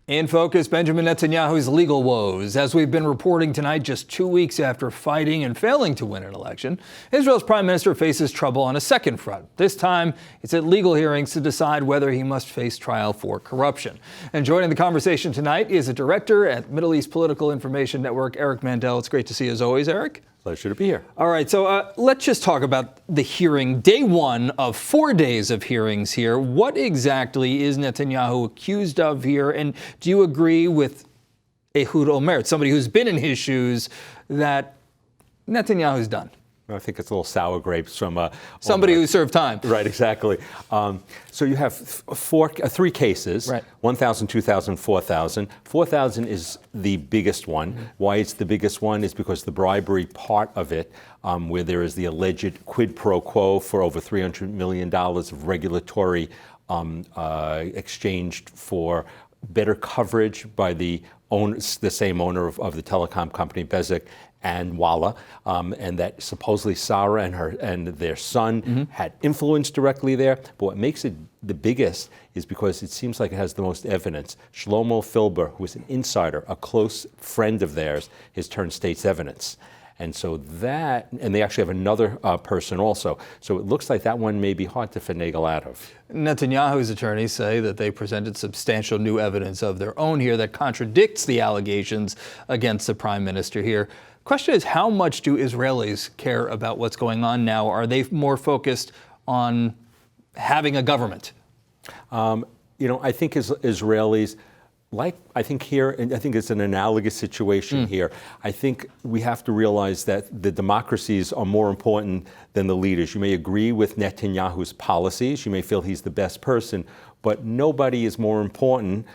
In focus, Benjamin Netanyahu's legal woes. As we've been reporting tonight, just 2 weeks after fighting and failing to win an election, Israel's prime minister faces trouble on a second front. This time, it's at legal hearings to decide whether he must face trial for corruption. And joining the conversation tonight is a director at Middle East Political Information Network, Eric Mandel. It's great to see you as always, Eric. Pleasure to be here. All right, so let's just talk about the hearing. Day one of 4 days of hearings here. What exactly is Netanyahu accused of here? And do you agree with Ehud Olmert, somebody who's been in his shoes, that Netanyahu's done? I think it's a little sour grapes from somebody who served time. Right, exactly. So you have three cases, right. 1,000, 2,000, 4,000. 4,000 is the biggest one. Mm-hmm. Why it's the biggest one is because the bribery part of it, where there is the alleged quid pro quo for over $300 million of regulatory exchanged for better coverage by the same owner of the telecom company, Bezeq, and Walla, and that supposedly Sarah and their son had influence directly there. But what makes it the biggest is because it seems like it has the most evidence. Shlomo Filber, who is an insider, a close friend of theirs, has turned state's evidence. And so that, and they actually have another person also. So it looks like that one may be hard to finagle out of. Netanyahu's attorneys say that they presented substantial new evidence of their own here that contradicts the allegations against the prime minister here. Question is, how much do Israelis care about what's going on now? Are they more focused on having a government? I think Israelis, I think here, and I think it's an analogous situation here. I think we have to realize that the democracies are more important than the leaders. You may agree with Netanyahu's policies. You may feel he's the best person, but nobody is more important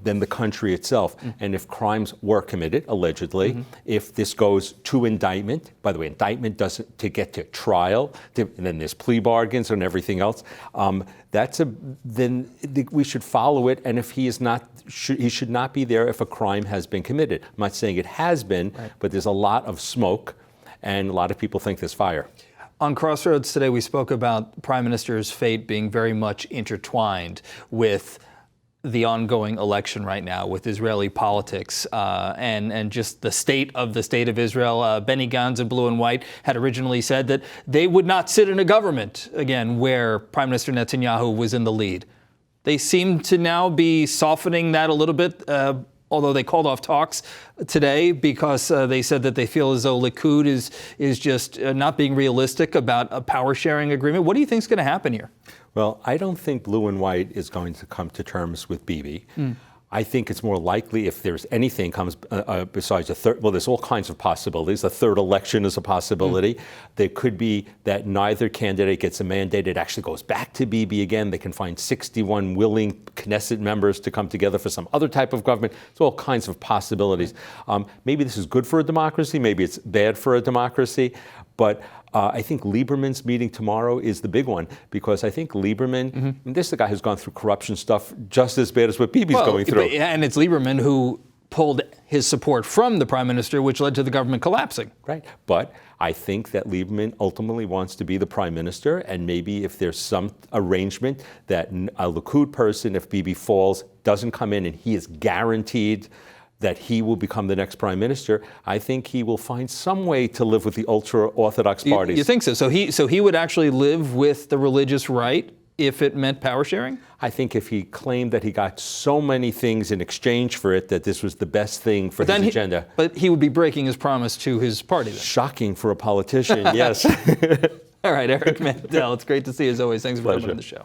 than the country itself. And if crimes were committed, allegedly, if this goes to indictment, by the way, indictment doesn't to get to trial, and then there's plea bargains and everything else, then we should follow it. And if he is not, he should not be there if a crime has been committed. I'm not saying it has been, right, but there's a lot of smoke, and a lot of people think there's fire. On Crossroads today, we spoke about the Prime Minister's fate being very much intertwined with the ongoing election right now, with Israeli politics and just the state of Israel. Benny Gantz in blue and white had originally said that they would not sit in a government again where Prime Minister Netanyahu was in the lead. They seem to now be softening that a little bit, although they called off talks today because they said that they feel as though Likud is just not being realistic about a power-sharing agreement. What do you think is going to happen here? Well, I don't think blue and white is going to come to terms with Bibi. I think it's more likely, if there's anything comes besides a third, well, there's all kinds of possibilities. A third election is a possibility. There could be that neither candidate gets a mandate. It actually goes back to Bibi again. They can find 61 willing Knesset members to come together for some other type of government. There's all kinds of possibilities. Maybe this is good for a democracy. Maybe it's bad for a democracy. But I think Lieberman's meeting tomorrow is the big one, because I think Lieberman, this is a guy who's gone through corruption stuff just as bad as what Bibi's going through. And it's Lieberman who pulled his support from the prime minister, which led to the government collapsing. Right. But I think that Lieberman ultimately wants to be the prime minister, and maybe if there's some arrangement that a Likud person, if Bibi falls, doesn't come in and he is guaranteed that he will become the next prime minister, I think he will find some way to live with the ultra-Orthodox parties. You think so? So he would actually live with the religious right if it meant power sharing? I think if he claimed that he got so many things in exchange for it, that this was the best thing for his agenda. But he would be breaking his promise to his party then. Shocking for a politician, yes. All right, Eric Mandel, it's great to see you as always. Thanks for coming on the show.